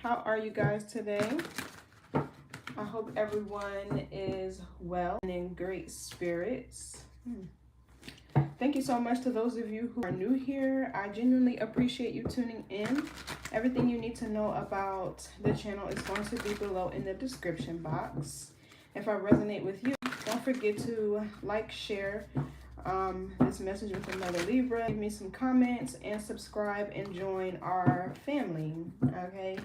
How are you guys today? I hope everyone is well and in great spirits. Thank you so much to those of you who are new here. I genuinely appreciate you tuning in. Everything you need to know about the channel is going to be below in the description box. If I resonate with you, don't forget to like, share this message with another Libra. Leave me some comments and subscribe and join our family. Okay?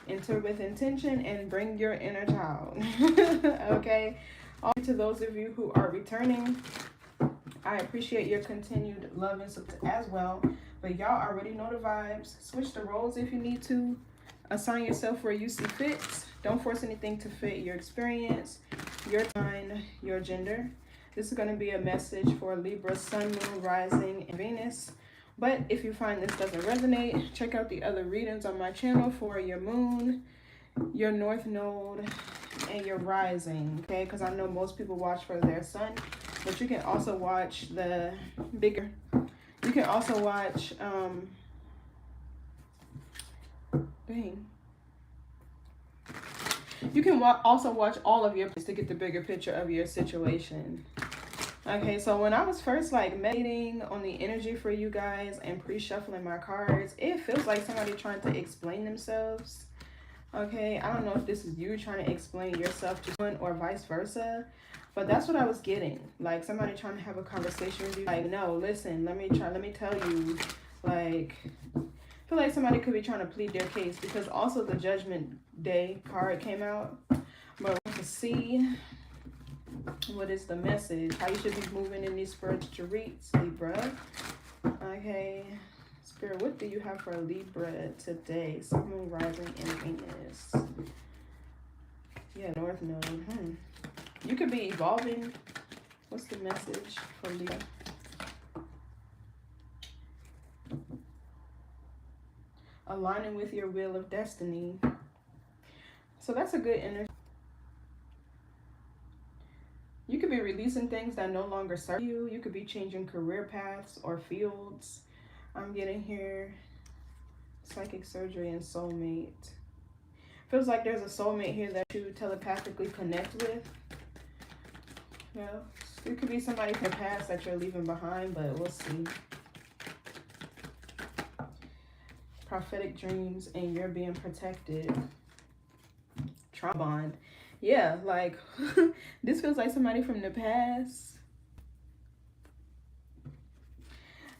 Enter with intention and bring your inner child. Okay? Also, to those of you who are returning, I appreciate your continued love and support as well. But y'all already know the vibes. Switch the roles if you need to. Assign yourself where you see fit. Don't force anything to fit your experience, your sign, your gender. This is going to be a message for Libra, Sun, Moon, Rising, and Venus. But if you find this doesn't resonate, check out the other readings on my channel for your Moon, your North Node, and your Rising. Okay, because I know most people watch for their Sun. But you can also watch the bigger. You can also watch, You can also watch all of your to get the bigger picture of your situation. Okay, so when I was first like meditating on the energy for you guys and pre-shuffling my cards, it feels like somebody trying to explain themselves. Okay, I don't know if this is you trying to explain yourself to someone or vice versa. But that's what I was getting. Like somebody trying to have a conversation with you. Like, no, listen, let me tell you. Like, I feel like somebody could be trying to plead their case because also the Judgment Day card came out. But to see what is the message, how you should be moving in these spiritual retreats, Libra. Okay, Spirit, what do you have for Libra today? Sun, Moon, Rising, and Venus. Yeah, North Node. You could be evolving. What's the message for Libra? Aligning with your wheel of destiny. So that's a good energy. You could be releasing things that no longer serve you. You could be changing career paths or fields. I'm getting here. Psychic surgery and soulmate. Feels like there's a soulmate here that you telepathically connect with. Yeah, it could be somebody from the past that you're leaving behind, but we'll see. Prophetic dreams and you're being protected. Trauma bond. Yeah, like this feels like somebody from the past.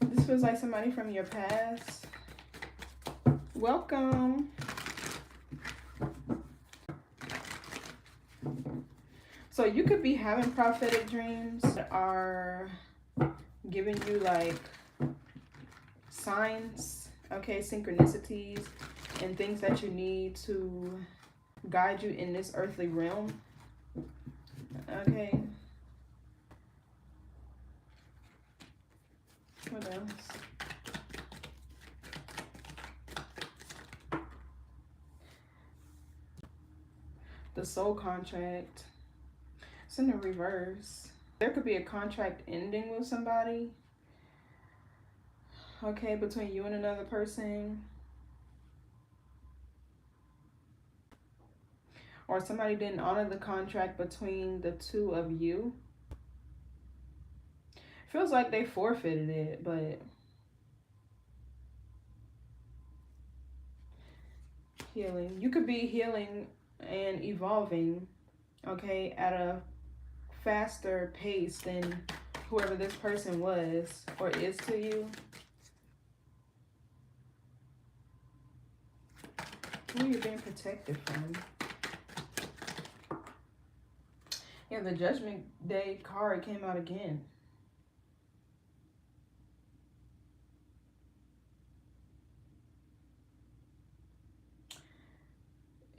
This feels like somebody from your past. Welcome. So you could be having prophetic dreams that are giving you like signs, okay, synchronicities, and things that you need to guide you in this earthly realm. Okay. What else? The soul contract. It's in the reverse. There could be a contract ending with somebody. Okay, between you and another person. Or somebody didn't honor the contract between the two of you. Feels like they forfeited it, but healing. You could be healing and evolving, okay, at a faster pace than whoever this person was or is to you. Who are you being protected from? Yeah, the Judgment Day card came out again.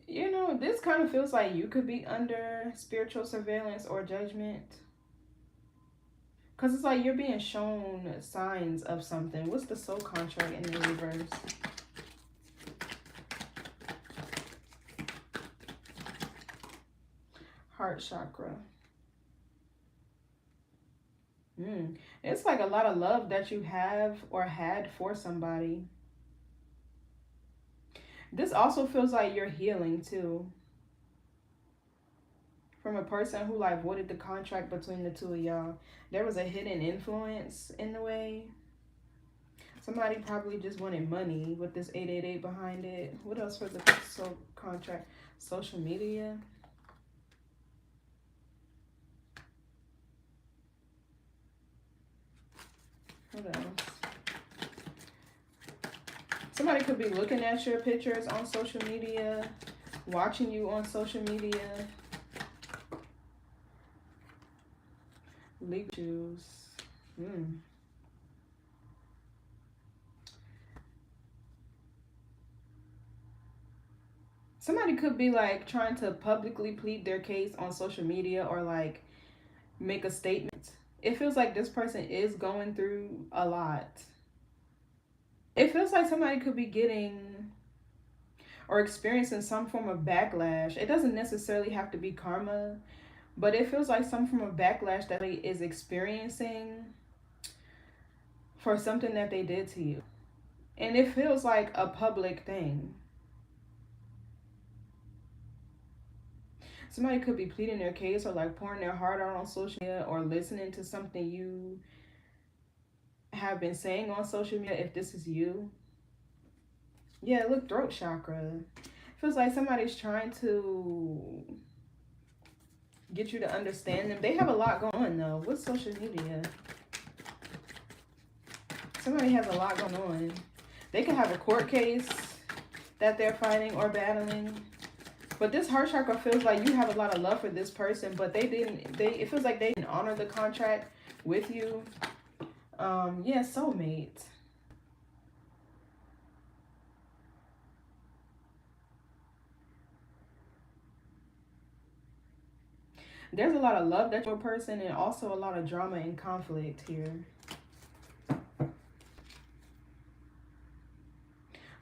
You know, this kind of feels like you could be under spiritual surveillance or judgment. Because it's like you're being shown signs of something. What's the soul contract in the reverse? Heart chakra. It's like a lot of love that you have or had for somebody. This also feels like you're healing too. From a person who like voided the contract between the two of y'all. There was a hidden influence in the way. Somebody probably just wanted money with this 888 behind it. What else for the contract? Social media. What else? Somebody could be looking at your pictures on social media, watching you on social media. Legal issues. Somebody could be like trying to publicly plead their case on social media or like make a statement. It feels like this person is going through a lot. It feels like somebody could be getting or experiencing some form of backlash. It doesn't necessarily have to be karma, but it feels like some form of backlash that they is experiencing for something that they did to you. And it feels like a public thing. Somebody could be pleading their case or like pouring their heart out on social media or listening to something you have been saying on social media if this is you. Yeah, look, throat chakra. It feels like somebody's trying to get you to understand them. They have a lot going on though. What's social media? Somebody has a lot going on. They could have a court case that they're fighting or battling. But this heart chakra feels like you have a lot of love for this person, but it feels like they didn't honor the contract with you. Yeah, soulmate. There's a lot of love that's your person and also a lot of drama and conflict here.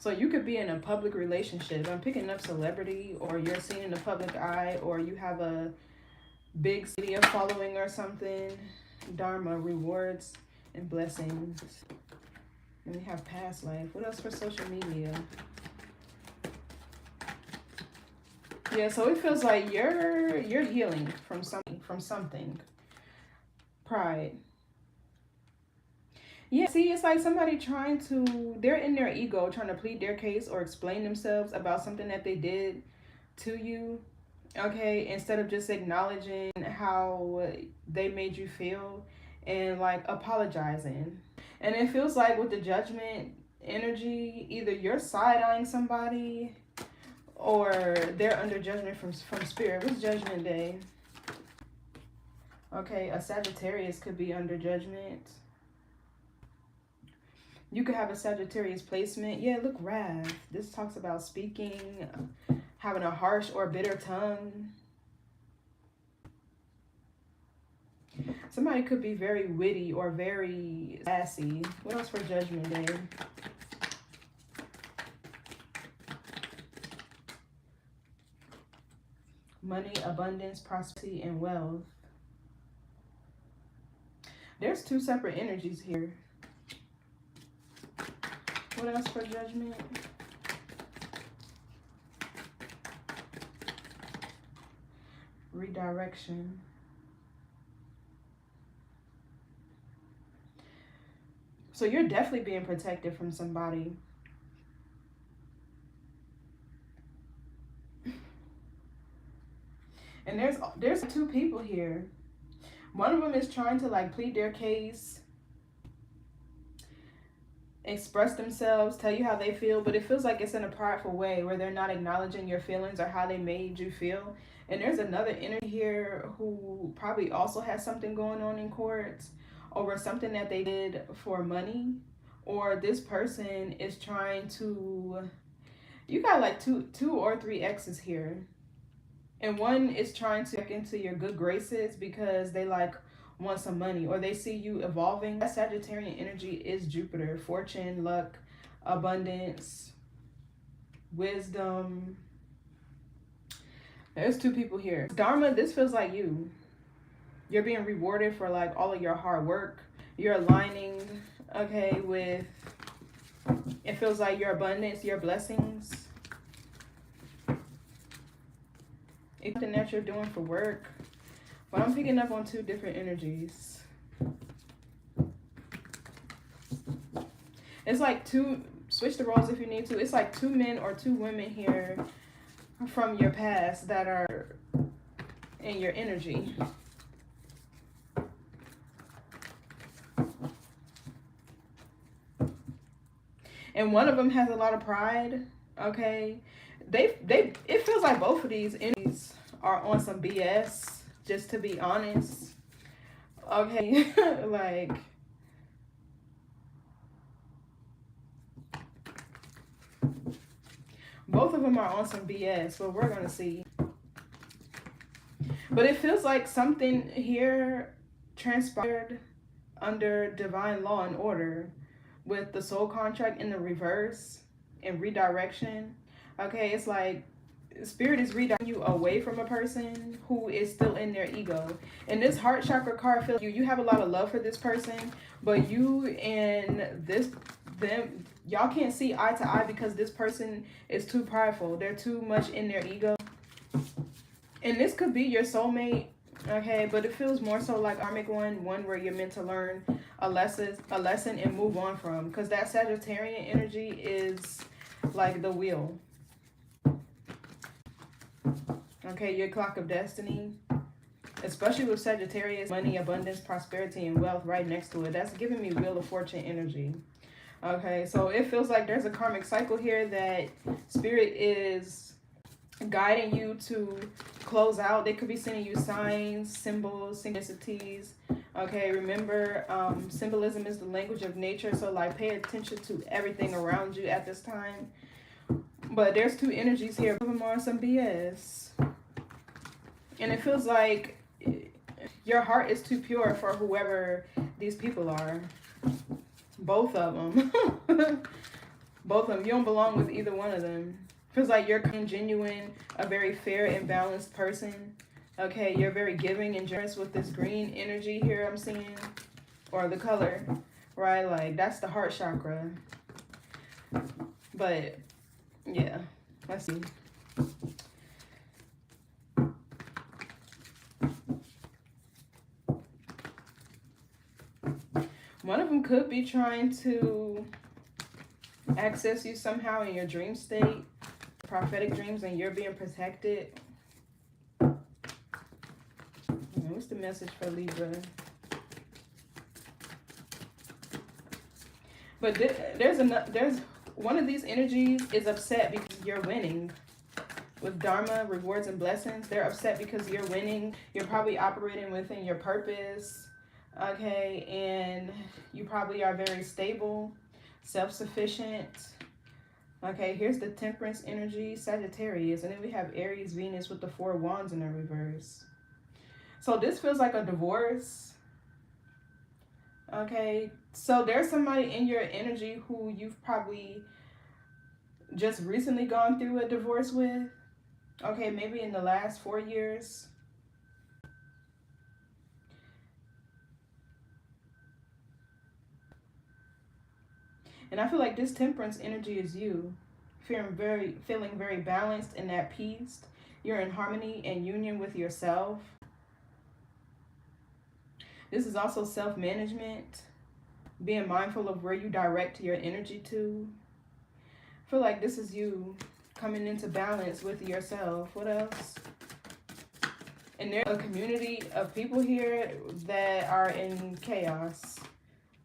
So you could be in a public relationship. I'm picking up celebrity, or you're seen in the public eye, or you have a big media following or something. Dharma, rewards and blessings. And we have past life. What else for social media? Yeah, so it feels like you're healing from something. Pride. Yeah, see, it's like somebody they're in their ego trying to plead their case or explain themselves about something that they did to you, okay, instead of just acknowledging how they made you feel and like apologizing. And it feels like with the judgment energy, either you're side-eyeing somebody or they're under judgment from spirit. What's Judgment Day? Okay, a Sagittarius could be under judgment. You could have a Sagittarius placement. Yeah, look, wrath. This talks about speaking, having a harsh or bitter tongue. Somebody could be very witty or very sassy. What else for Judgment Day? Money, abundance, prosperity, and wealth. There's two separate energies here. What else for Judgment? Redirection. So you're definitely being protected from somebody. And there's two people here. One of them is trying to like plead their case, express themselves, tell you how they feel, but it feels like it's in a prideful way where they're not acknowledging your feelings or how they made you feel. And there's another energy here who probably also has something going on in court over something that they did for money, or this person is trying to, you got like two or three exes here, and one is trying to get into your good graces because they like want some money or they see you evolving. That Sagittarian energy is Jupiter, fortune, luck, abundance, wisdom. There's two people here. Dharma, this feels like you. You're being rewarded for like all of your hard work. You're aligning, okay, with, it feels like your abundance, your blessings. It's something that you're doing for work. But I'm picking up on two different energies. It's like two, switch the roles if you need to. It's like two men or two women here from your past that are in your energy. And one of them has a lot of pride, okay? It feels like both of these energies are on some BS, just to be honest. Okay, like, both of them are on some BS, but we're gonna see. But it feels like something here transpired under divine law and order with the soul contract in the reverse and redirection. Okay, it's like spirit is redirecting you away from a person who is still in their ego. And this heart chakra card feels you have a lot of love for this person, but you and them, y'all can't see eye to eye because this person is too prideful. They're too much in their ego. And this could be your soulmate, okay, but it feels more so like karmic one where you're meant to learn a lesson and move on from, because that Sagittarian energy is like the wheel. Okay, your clock of destiny, especially with Sagittarius, money, abundance, prosperity, and wealth right next to it. That's giving me Wheel of Fortune energy. Okay, so it feels like there's a karmic cycle here that spirit is guiding you to close out. They could be sending you signs, symbols, synchronicities. Okay, remember, symbolism is the language of nature, so like pay attention to everything around you at this time. But there's two energies here. Both of them are on some BS. And it feels like your heart is too pure for whoever these people are. Both of them. Both of them. You don't belong with either one of them. Feels like you're genuine, a very fair and balanced person. Okay, you're very giving and generous with this green energy here I'm seeing. Or the color, right? Like, that's the heart chakra. But, yeah. Let's see. One of them could be trying to access you somehow in your dream state, prophetic dreams, and you're being protected. What's the message for Libra? But there's one of these energies is upset because you're winning. With Dharma, rewards, and blessings, they're upset because you're winning. You're probably operating within your purpose. Okay, and you probably are very stable, self-sufficient. Okay, here's the Temperance energy, Sagittarius, and then we have Aries, Venus with the 4 wands in the reverse. So this feels like a divorce. Okay, so there's somebody in your energy who you've probably just recently gone through a divorce with. Okay, maybe in the last 4 years. And I feel like this Temperance energy is you. Feeling very balanced and at peace. You're in harmony and union with yourself. This is also self-management. Being mindful of where you direct your energy to. I feel like this is you coming into balance with yourself. What else? And there's a community of people here that are in chaos.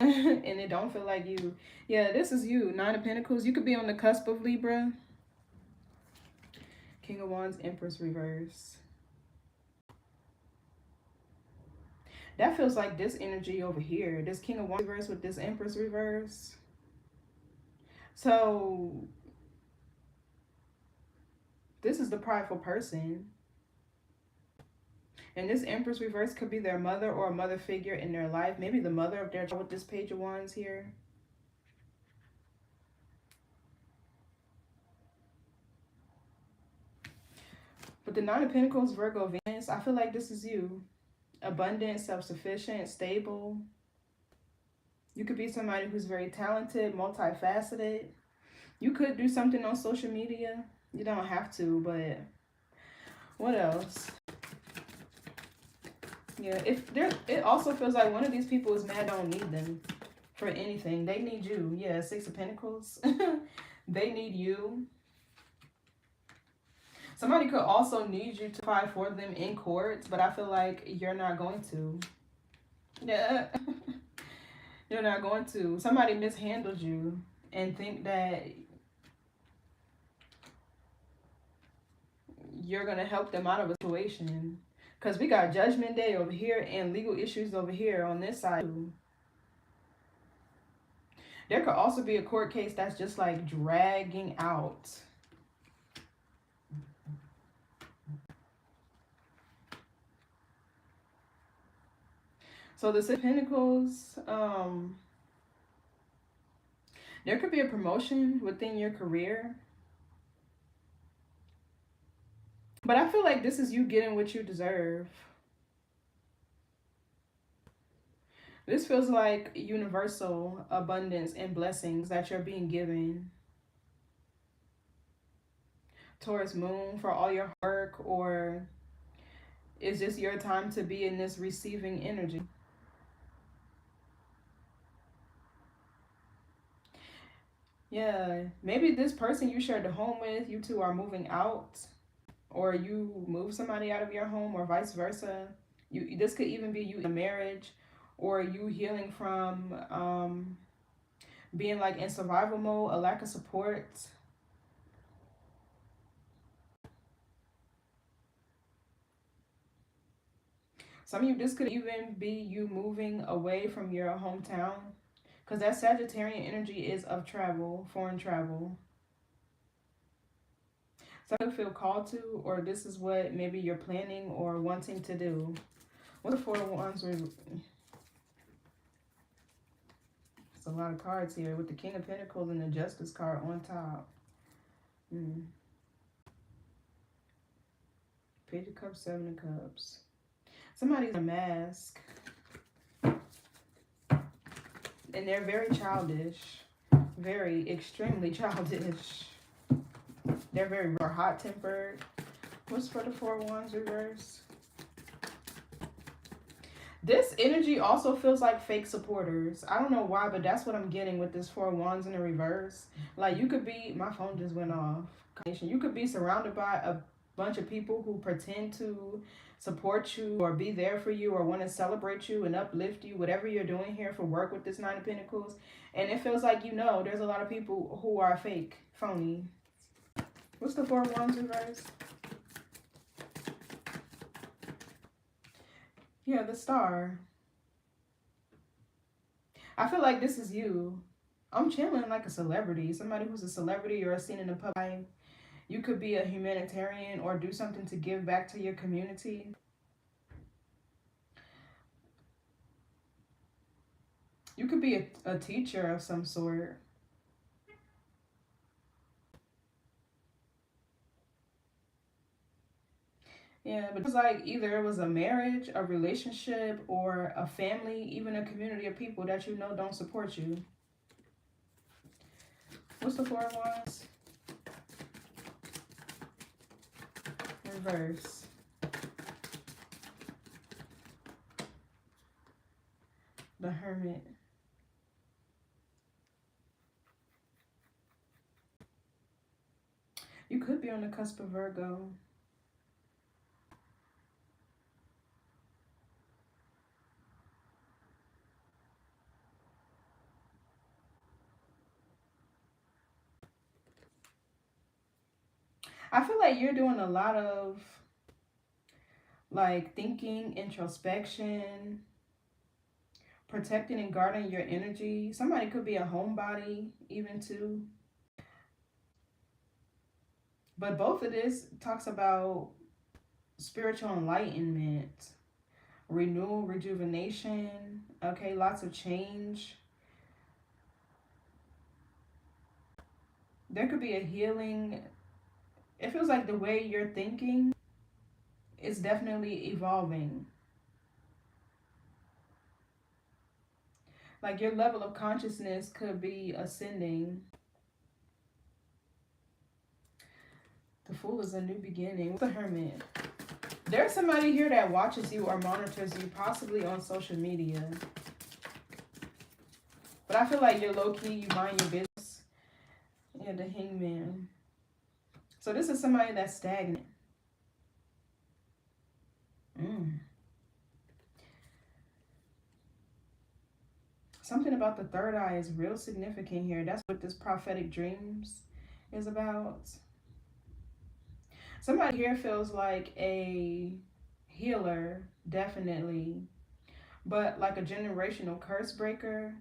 And it don't feel like you. Yeah, this is you. 9 of Pentacles. You could be on the cusp of Libra. King of Wands, Empress reverse. That feels like this energy over here. This King of Wands reverse with this Empress reverse. So this is the prideful person. And this Empress reverse could be their mother or a mother figure in their life. Maybe the mother of their child with this Page of Wands here. But the 9 of Pentacles, Virgo, Venus, I feel like this is you. Abundant, self-sufficient, stable. You could be somebody who's very talented, multifaceted. You could do something on social media. You don't have to, but What else? Yeah, it also feels like one of these people is mad, don't need them for anything. They need you. Yeah, Six of Pentacles. They need you. Somebody could also need you to fight for them in court, but I feel like you're not going to. Yeah. You're not going to. Somebody mishandled you and think that you're going to help them out of a situation. Because we got Judgment Day over here and legal issues over here on this side. There could also be a court case that's just like dragging out. So the Six of Pentacles, there could be a promotion within your career. But I feel like this is you getting what you deserve. This feels like universal abundance and blessings that you're being given. Taurus moon, for all your work, or is this your time to be in this receiving energy? Yeah, maybe this person you shared the home with, you two are moving out, or you move somebody out of your home, or vice versa. This could even be you in a marriage, or you healing from being like in survival mode, a lack of support. Some of you, this could even be you moving away from your hometown, because that Sagittarian energy is of travel, foreign travel. Some you feel called to, or this is what maybe you're planning or wanting to do. What are Four of Wands? It's a lot of cards here with the King of Pentacles and the Justice card on top. Page of Cups, Seven of Cups. Somebody's in a mask. And they're very childish. Very, extremely childish. They're very hot-tempered. What's for the Four of Wands reverse? This energy also feels like fake supporters. I don't know why, but that's what I'm getting with this Four of Wands in the reverse. Like, you could be... My phone just went off. You could be surrounded by a bunch of people who pretend to support you or be there for you or want to celebrate you and uplift you, whatever you're doing here for work with this Nine of Pentacles. And it feels like, there's a lot of people who are fake, phony. What's the Four of Wands reverse? Yeah, the Star. I feel like this is you. I'm chilling like a celebrity. Somebody who's a celebrity or seen in the public. You could be a humanitarian or do something to give back to your community. You could be a teacher of some sort. Yeah, but it's like either it was a marriage, a relationship, or a family, even a community of people that you know don't support you. What's the Four of Wands? Reverse. The Hermit. You could be on the cusp of Virgo. I feel like you're doing a lot of like thinking, introspection, protecting and guarding your energy. Somebody could be a homebody even too. But both of this talks about spiritual enlightenment, renewal, rejuvenation, okay, lots of change. There could be a healing. It feels like the way you're thinking is definitely evolving. Like your level of consciousness could be ascending. The Fool is a new beginning. The Hermit. There's somebody here that watches you or monitors you, possibly on social media. But I feel like you're low-key, you mind your business. Yeah, the Hangman. So this is somebody that's stagnant. Something about the third eye is real significant here. That's what this prophetic dreams is about. Somebody here feels like a healer, definitely, but like a generational curse breaker.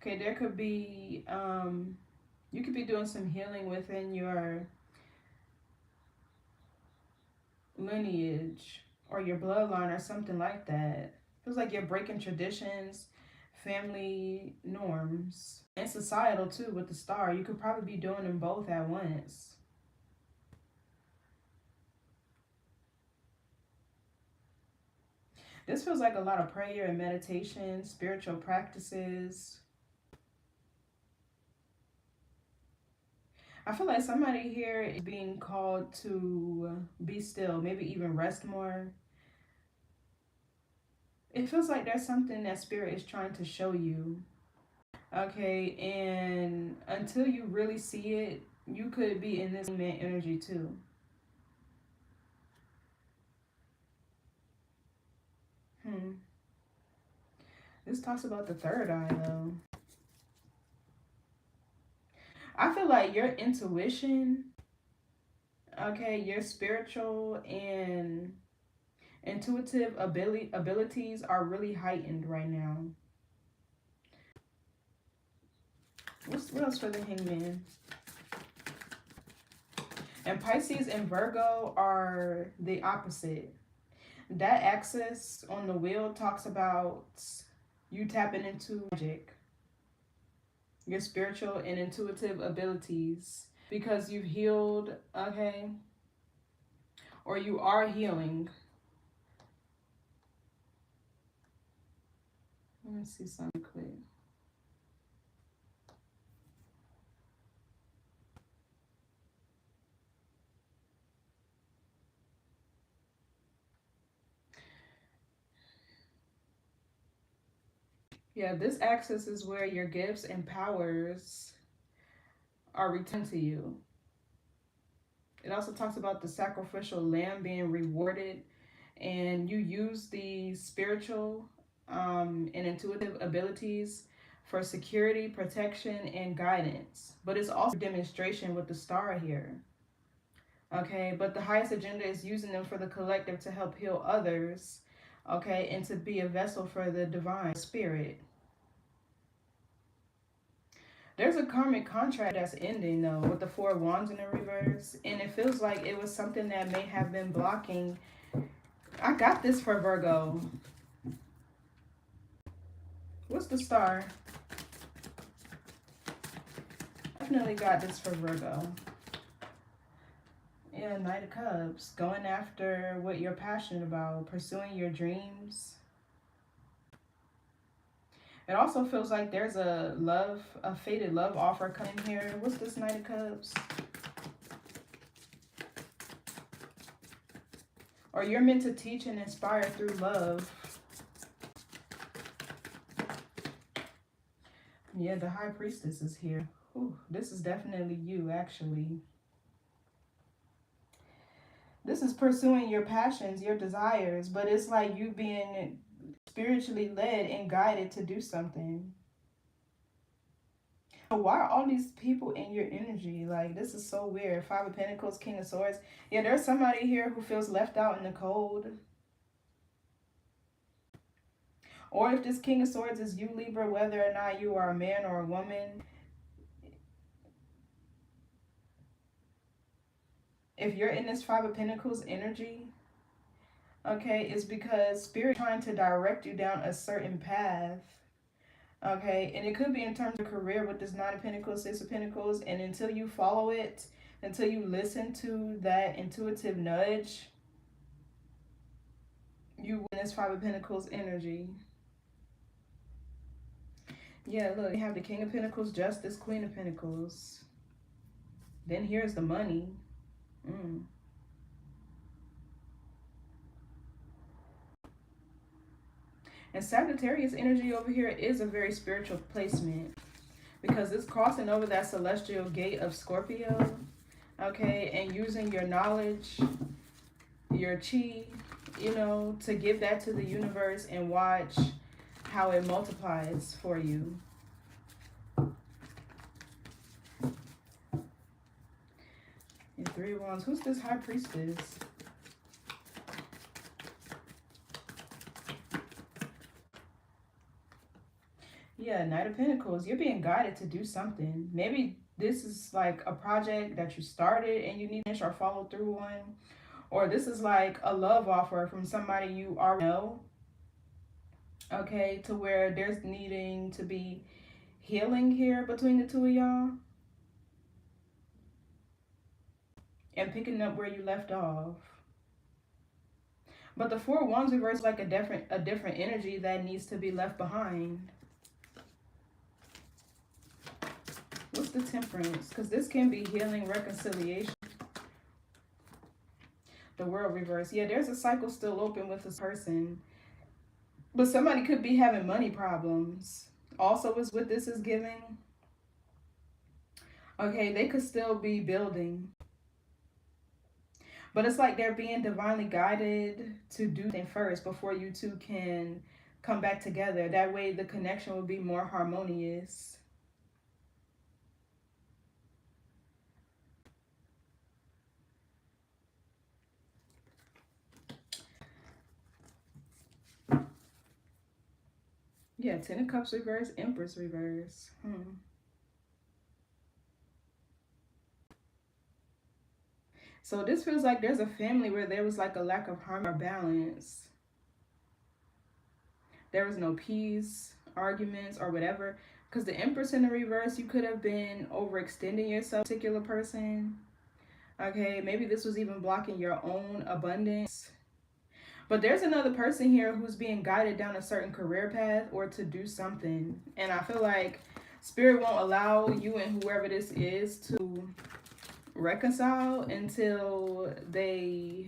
Okay, there could be, you could be doing some healing within your lineage or your bloodline or something like that. Feels like you're breaking traditions, family norms, and societal too with the star. You could probably be doing them both at once. This feels like a lot of prayer and meditation, spiritual practices. I feel like somebody here is being called to be still, maybe even rest more. It feels like there's something that spirit is trying to show you. Okay, and until you really see it, you could be in this man energy too. This talks about the third eye though. I feel like your intuition, okay, your spiritual and intuitive abilities are really heightened right now. What else for the Hangman? And Pisces and Virgo are the opposite. That axis on the wheel talks about you tapping into magic, your spiritual and intuitive abilities, because you've healed, okay, or you are healing. Let me see something quick. Yeah, this axis is where your gifts and powers are returned to you. It also talks about the sacrificial lamb being rewarded, and you use the spiritual and intuitive abilities for security, protection, and guidance. But it's also a demonstration with the star here. Okay, but the highest agenda is using them for the collective to help heal others, okay, and to be a vessel for the divine spirit. There's a karmic contract that's ending though with the Four Wands in the reverse, and it feels like it was something that may have been blocking. I got this for Virgo. What's the star? Definitely got this for Virgo. Yeah, Knight of Cups. Going after what you're passionate about, pursuing your dreams. It also feels like there's a fated love offer coming here. What's this Knight of Cups? Or you're meant to teach and inspire through love. Yeah, the High Priestess is here. Ooh, this is definitely you, actually. This is pursuing your passions, your desires, but it's like you being spiritually led and guided to do something. Why are all these people in your energy? Like, this is so weird. Five of Pentacles, King of Swords. Yeah, there's somebody here who feels left out in the cold. Or if this King of Swords is you, Libra, whether or not you are a man or a woman, if you're in this Five of Pentacles energy, okay, it's because Spirit trying to direct you down a certain path. Okay, and it could be in terms of career with this Nine of Pentacles, Six of Pentacles, and until you follow it, until you listen to that intuitive nudge, you win this Five of Pentacles energy. Yeah, look, you have the King of Pentacles, Justice, Queen of Pentacles. Then here's the money. And Sagittarius energy over here is a very spiritual placement because it's crossing over that celestial gate of Scorpio, okay, and using your knowledge, your chi, you know, to give that to the universe and watch how it multiplies for you. And Three of Wands. Who's this High Priestess? Yeah, Knight of Pentacles. You're being guided to do something. Maybe this is like a project that you started and you need to finish or follow through on. Or this is like a love offer from somebody you already know. Okay, to where there's needing to be healing here between the two of y'all. And picking up where you left off. But the Four of Wands reverse like a different energy that needs to be left behind. What's the Temperance? Because this can be healing, reconciliation. The World reverse. Yeah, there's a cycle still open with this person. But somebody could be having money problems. Also is what this is giving. Okay, they could still be building. But it's like they're being divinely guided to do things first before you two can come back together. That way the connection will be more harmonious. Yeah, Ten of Cups reverse, Empress reverse. So this feels like there's a family where there was like a lack of harmony or balance. There was no peace, arguments, or whatever. Because the Empress in the reverse, you could have been overextending yourself, particular person. Okay, maybe this was even blocking your own abundance. But there's another person here who's being guided down a certain career path or to do something. And I feel like Spirit won't allow you and whoever this is to reconcile until they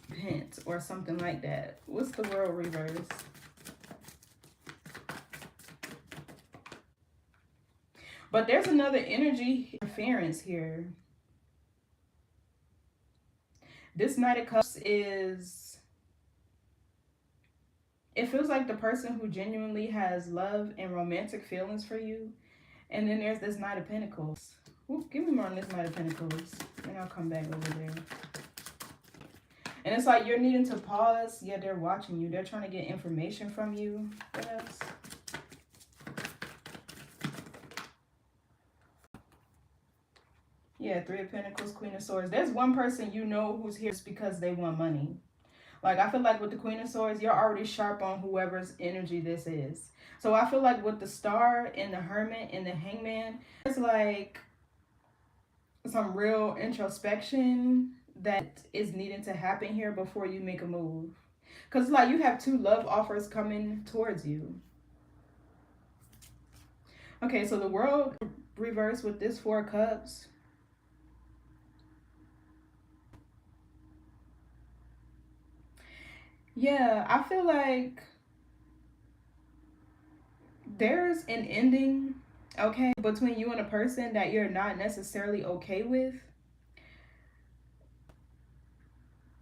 repent or something like that. What's the World reverse? But there's another energy interference here. This Knight of Cups is... It feels like the person who genuinely has love and romantic feelings for you. And then there's this Knight of Pentacles. Ooh, give me more on this Knight of Pentacles. And I'll come back over there. And it's like you're needing to pause. Yeah, they're watching you. They're trying to get information from you. What else? Yeah, Three of Pentacles, Queen of Swords. There's one person you know who's here just because they want money. Like, I feel like with the Queen of Swords, you're already sharp on whoever's energy this is. So I feel like with the Star and the Hermit and the Hangman, it's like some real introspection that is needing to happen here before you make a move. Because like you have two love offers coming towards you. Okay, so the World reverse with this Four of Cups. Yeah, I feel like there's an ending, okay, between you and a person that you're not necessarily okay with.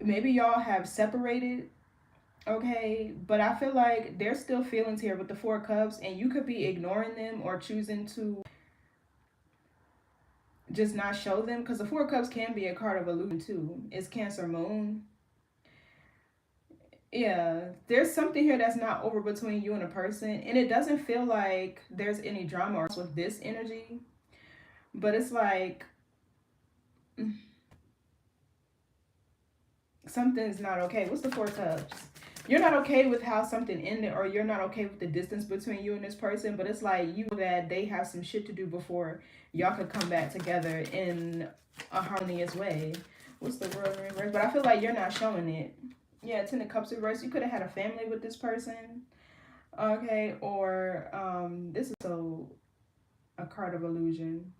Maybe y'all have separated, okay, but I feel like there's still feelings here with the Four of Cups, and you could be ignoring them or choosing to just not show them, because the Four of Cups can be a card of illusion too. It's Cancer Moon. Yeah, there's something here that's not over between you and a person, and it doesn't feel like there's any drama with this energy, but it's like something's not okay. What's the Four of Cups? You're not okay with how something ended, or you're not okay with the distance between you and this person, but it's like you know that they have some shit to do before y'all could come back together in a harmonious way. What's the World in reverse? But I feel like you're not showing it. Yeah, Ten of Cups reverse. You could have had a family with this person. Okay, or this is a card of illusion.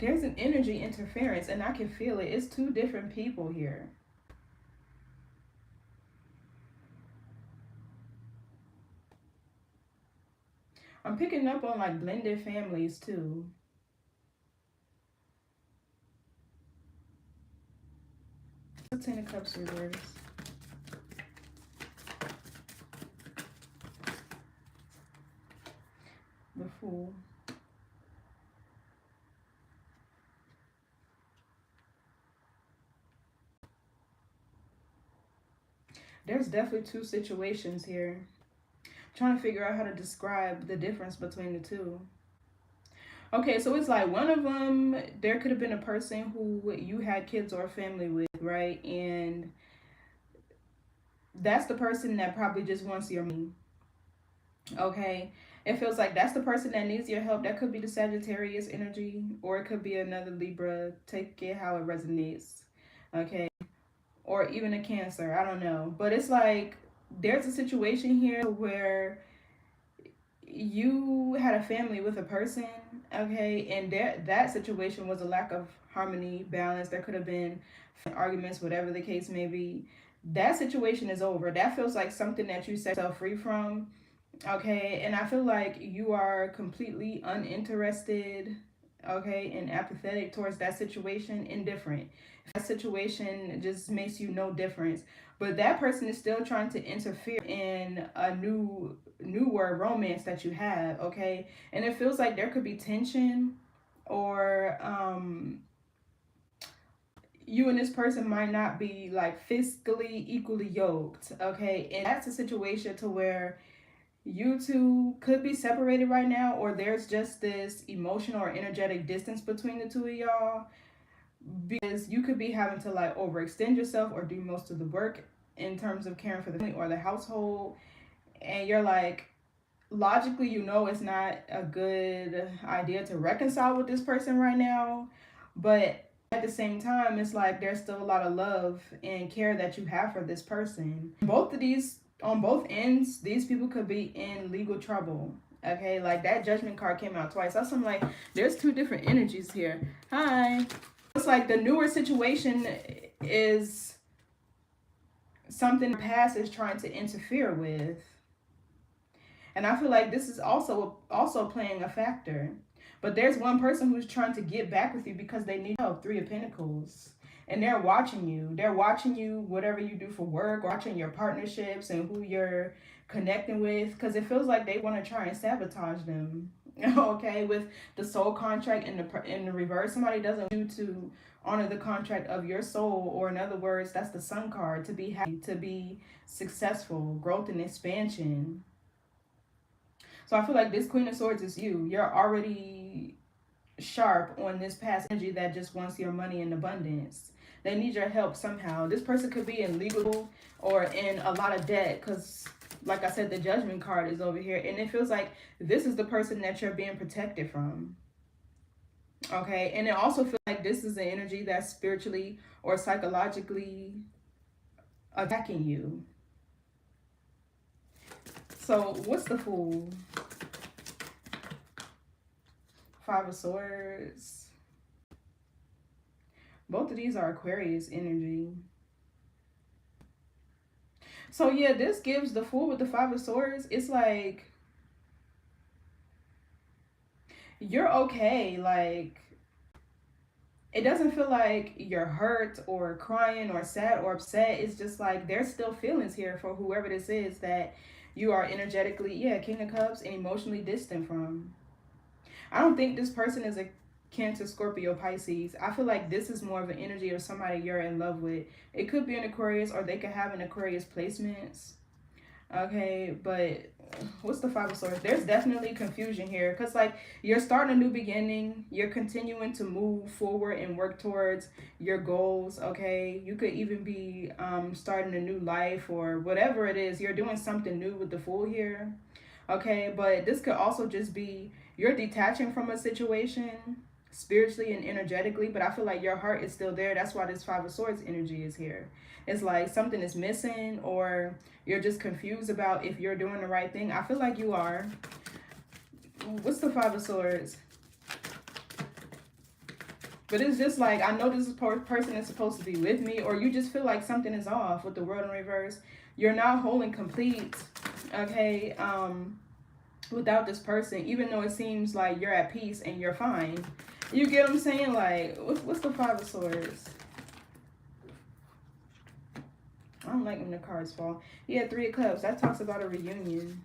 There's an energy interference, and I can feel it. It's two different people here. I'm picking up on like blended families too. Ten of Cups reverse. The Fool. There's definitely two situations here. I'm trying to figure out how to describe the difference between the two. Okay, so it's like one of them, there could have been a person who you had kids or family with, right? And that's the person that probably just wants your money. Okay, it feels like that's the person that needs your help. That could be the Sagittarius energy, or it could be another Libra. Take it how it resonates. Okay, or even a Cancer. I don't know, but it's like there's a situation here where you had a family with a person, okay, and that situation was a lack of harmony, balance. There could have been arguments, whatever the case may be. That situation is over. That feels like something that you set yourself free from, okay, and I feel like you are completely uninterested, okay, and apathetic towards that situation, indifferent. That situation just makes you no difference, but that person is still trying to interfere in a newer romance that you have, okay, and it feels like there could be tension, or you and this person might not be like fiscally equally yoked, okay, and that's a situation to where you two could be separated right now, or there's just this emotional or energetic distance between the two of y'all, because you could be having to like overextend yourself or do most of the work in terms of caring for the family or the household, and you're like, logically, you know, it's not a good idea to reconcile with this person right now, but at the same time, it's like there's still a lot of love and care that you have for this person. Both of these, on both ends, these people could be in legal trouble. Okay, like that Judgment card came out twice. That's I'm like, there's two different energies here. Hi. It's like the newer situation is something the past is trying to interfere with. And I feel like this is also playing a factor. But there's one person who's trying to get back with you because they need help. Three of Pentacles. And they're watching you. They're watching you, whatever you do for work, watching your partnerships and who you're connecting with. Because it feels like they want to try and sabotage them. Okay, with the soul contract in the reverse, somebody doesn't want you to honor the contract of your soul, or in other words, that's the Sun card, to be happy, to be successful, growth and expansion. So I feel like this Queen of Swords is you. You're already sharp on this past energy that just wants your money in abundance. They need your help somehow. This person could be in legal or in a lot of debt because, like I said, the Judgment card is over here. And it feels like this is the person that you're being protected from. Okay, and it also feels like this is an energy that's spiritually or psychologically attacking you. So what's the Fool? Five of Swords. Both of these are Aquarius energy. So yeah, this gives the Fool with the Five of Swords. It's like you're okay. Like it doesn't feel like you're hurt or crying or sad or upset. It's just like there's still feelings here for whoever this is that you are energetically, yeah, King of Cups, and emotionally distant from. I don't think this person is a Cancer, Scorpio, Pisces. I feel like this is more of an energy of somebody you're in love with. It could be an Aquarius, or they could have an Aquarius placements. Okay, but what's the Five of Swords? There's definitely confusion here because like you're starting a new beginning. You're continuing to move forward and work towards your goals. Okay, you could even be starting a new life or whatever it is. You're doing something new with the Fool here. Okay, but this could also just be you're detaching from a situation spiritually and energetically, but I feel like your heart is still there. That's why this Five of Swords energy is here. It's like something is missing, or you're just confused about if you're doing the right thing. I feel like you are. What's the Five of Swords? But it's just like, I know this person is supposed to be with me, or you just feel like something is off with the world in reverse. You're not whole and complete, okay, without this person, even though it seems like you're at peace and you're fine. You get what I'm saying? Like, what's the Five of Swords? I don't like when the cards fall. Yeah, Three of Cups. That talks about a reunion.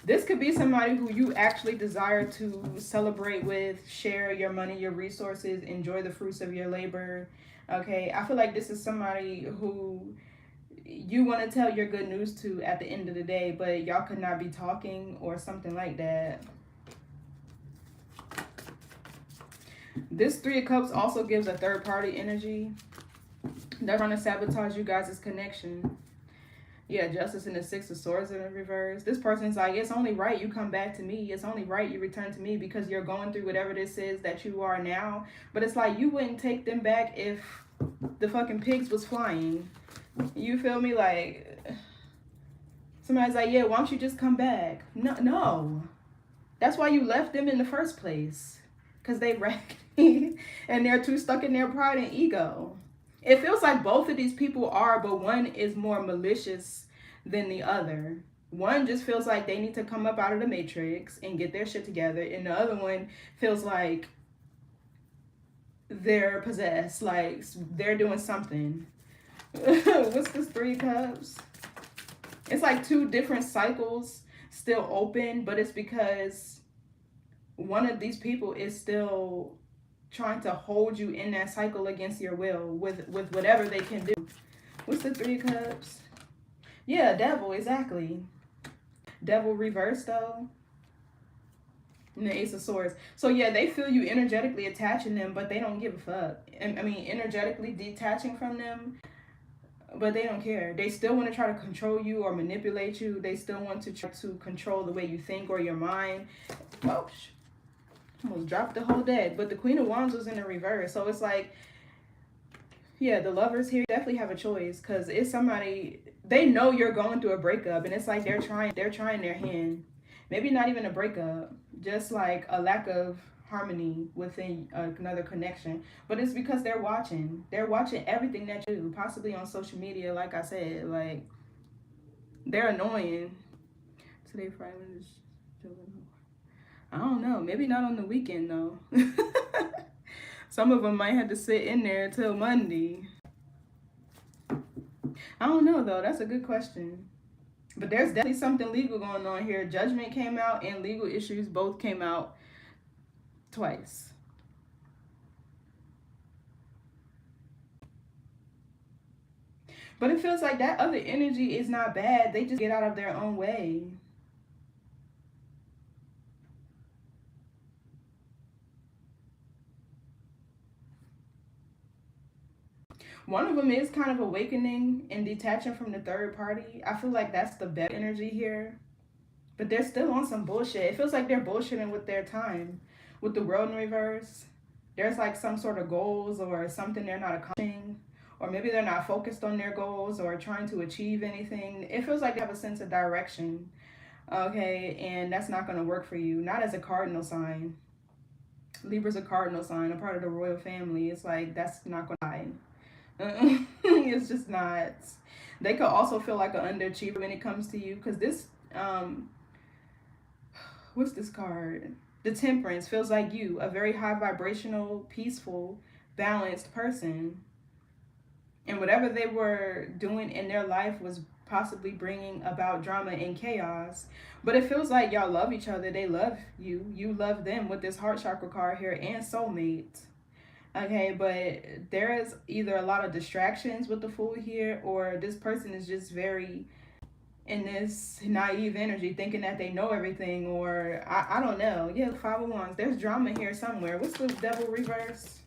This could be somebody who you actually desire to celebrate with, share your money, your resources, enjoy the fruits of your labor. Okay, I feel like this is somebody who you want to tell your good news to at the end of the day, but y'all could not be talking or something like that. This Three of Cups also gives a third party energy. They're trying to sabotage you guys' connection. Yeah, Justice and the Six of Swords in reverse. This person's like, it's only right you come back to me. It's only right you return to me because you're going through whatever this is that you are now. But it's like, you wouldn't take them back if the fucking pigs was flying. You feel me? Like, somebody's like, yeah, why don't you just come back? No. That's why you left them in the first place. Because they raggedy and they're too stuck in their pride and ego. It feels like both of these people are, but one is more malicious than the other. One just feels like they need to come up out of the matrix and get their shit together. And the other one feels like they're possessed, like they're doing something. What's this Three of Cups? It's like two different cycles still open, but it's because one of these people is still trying to hold you in that cycle against your will with whatever they can do. What's the Three of Cups? Yeah, Devil, exactly. Devil reversed though. And the Ace of Swords. So yeah, they feel you energetically attaching them, but they don't give a fuck. I mean, energetically detaching from them, but they don't care. They still want to try to control you or manipulate you. They still want to try to control the way you think or your mind. Oh, almost dropped the whole deck. But the Queen of Wands was in the reverse. So it's like, yeah, the Lovers here definitely have a choice, because it's somebody, they know you're going through a breakup, and it's like they're trying their hand. Maybe not even a breakup, just like a lack of harmony within another connection. But it's because they're watching everything that you do, possibly on social media. Like I said, like, they're annoying. Today Friday is, I don't know, maybe not on the weekend though. Some of them might have to sit in there until Monday. I don't know though, that's a good question. But there's definitely something legal going on here. Judgment came out and legal issues both came out twice. But it feels like that other energy is not bad. They just get out of their own way. One of them is kind of awakening and detaching from the third party. I feel like that's the best energy here. But they're still on some bullshit. It feels like they're bullshitting with their time. With the World in reverse, there's like some sort of goals or something they're not accomplishing. Or maybe they're not focused on their goals or trying to achieve anything. It feels like they have a sense of direction. Okay, and that's not going to work for you. Not as a cardinal sign. Libra's a cardinal sign, a part of the royal family. It's like, that's not going to lie. It's just not. They could also feel like an underachiever when it comes to you, because this what's this card? The Temperance feels like you, a very high vibrational, peaceful, balanced person, and whatever they were doing in their life was possibly bringing about drama and chaos. But it feels like y'all love each other. They love you, you love them, with this heart chakra card here, and soulmate. Okay, but there is either a lot of distractions with the Fool here, or this person is just very in this naive energy, thinking that they know everything, or I don't know. Yeah, Five of Wands. There's drama here somewhere. What's the Devil reverse?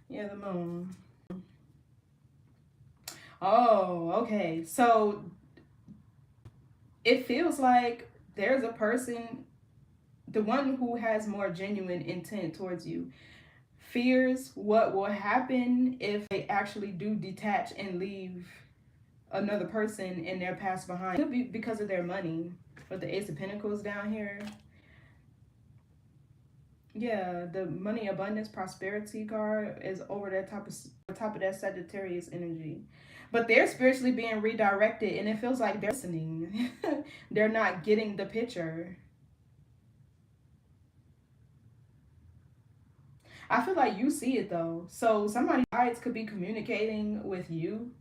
Yeah, the Moon. Oh, okay. So it feels like there's a person, the one who has more genuine intent towards you, fears what will happen if they actually do detach and leave another person in their past behind. It could be because of their money. With the Ace of Pentacles down here. Yeah, the money, abundance, prosperity card is over that top of that Sagittarius energy. But they're spiritually being redirected, and it feels like they're listening. They're not getting the picture. I feel like you see it though. So somebody guides could be communicating with you.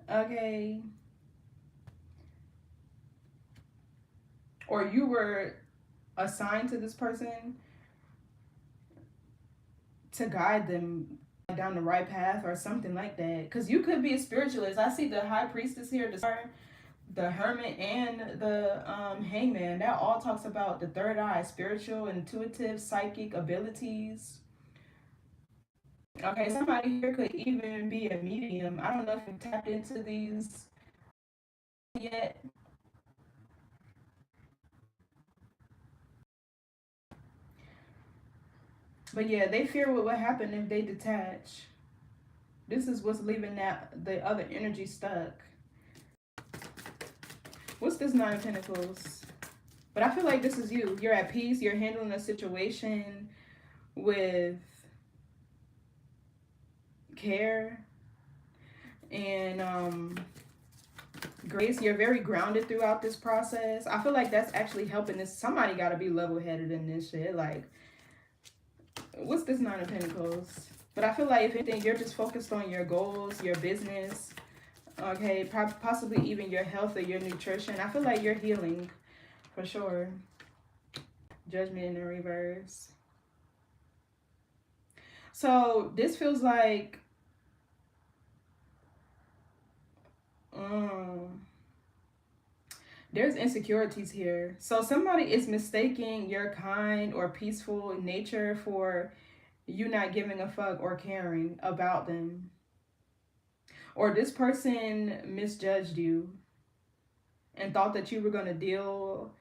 Okay. Or you were assigned to this person to guide them down the right path or something like that. Because you could be a spiritualist. I see the high priestess here, the hermit, and the hangman. That all talks about the third eye, spiritual, intuitive, psychic abilities. Okay, somebody here could even be a medium. I don't know if you tapped into these yet. But yeah, they fear what would happen if they detach. This is what's leaving the other energy stuck. What's this Nine of Pentacles? But I feel like this is you. You're at peace. You're handling a situation with care and grace. You're very grounded throughout this process. I feel like that's actually helping this. Somebody got to be level-headed in this shit. Like, what's this Nine of Pentacles? But I feel like if anything, you're just focused on your goals, your business, okay, possibly even your health or your nutrition. I feel like you're healing for sure. Judgment in the reverse. So this feels like there's insecurities here. So somebody is mistaking your kind or peaceful nature for you not giving a fuck or caring about them. Or this person misjudged you and thought that you were going to deal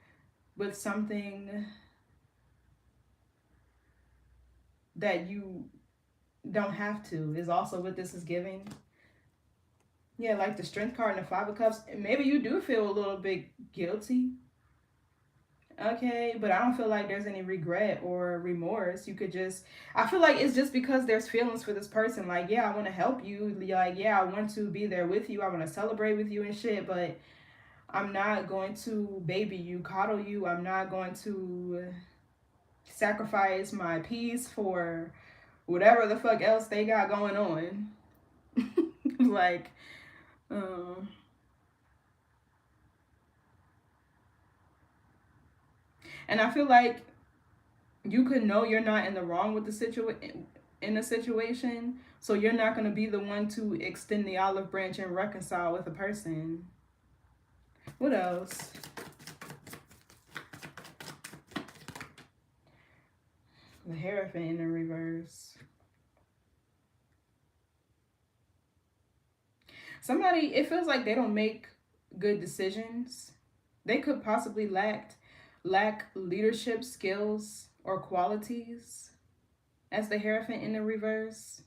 with something that you don't have to, is also what this is giving. Yeah, like the Strength card and the Five of Cups. Maybe you do feel a little bit guilty. Okay, but I don't feel like there's any regret or remorse. You could just, I feel like it's just because there's feelings for this person. Like, yeah, I want to help you. Like, yeah, I want to be there with you. I want to celebrate with you and shit, but I'm not going to baby you, coddle you. I'm not going to sacrifice my peace for whatever the fuck else they got going on. Like, and I feel like you could know you're not in the wrong with the situation, so you're not going to be the one to extend the olive branch and reconcile with a person. What else? The Hierophant in the reverse. Somebody, it feels like they don't make good decisions. They could possibly lack leadership skills or qualities as the Hierophant in the reverse.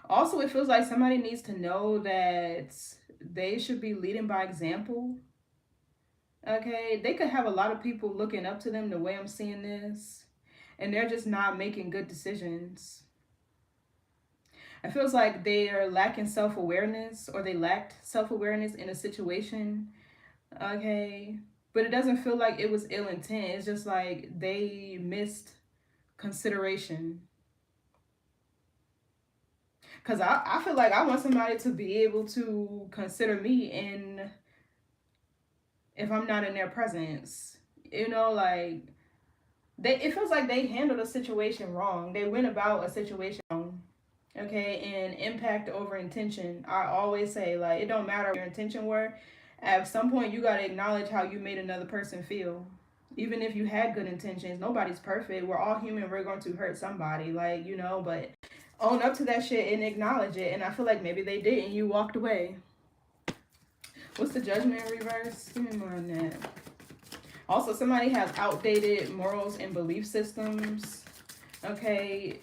Also, it feels like somebody needs to know that they should be leading by example. Okay, they could have a lot of people looking up to them the way I'm seeing this, and they're just not making good decisions. It feels like they are lacking self-awareness, or they lacked self-awareness in a situation. Okay, but it doesn't feel like it was ill intent. It's just like they missed consideration. Because I feel like I want somebody to be able to consider me in if I'm not in their presence. You know, like, it feels like they handled a situation wrong. They went about a situation wrong. Okay, and impact over intention. I always say, like, it don't matter what your intention were. At some point, you got to acknowledge how you made another person feel. Even if you had good intentions, nobody's perfect. We're all human. We're going to hurt somebody, like, you know, but own up to that shit and acknowledge it. And I feel like maybe they did and you walked away. What's the Judgment in reverse? Give me more on that. Also, somebody has outdated morals and belief systems. Okay.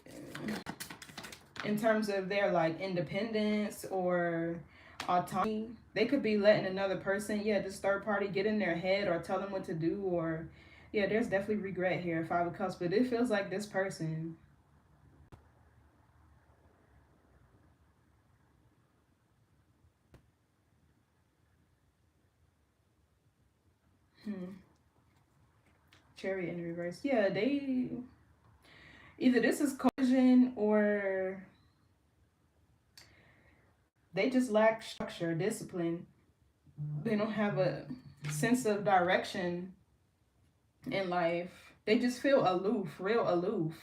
in terms of their like independence or autonomy. They could be letting another person, this third party, get in their head or tell them what to do, or there's definitely regret here, Five of Cups. But it feels like this person, Chariot in reverse. They either this is collision or they just lack structure, discipline. They don't have a sense of direction in life. They just feel aloof, real aloof.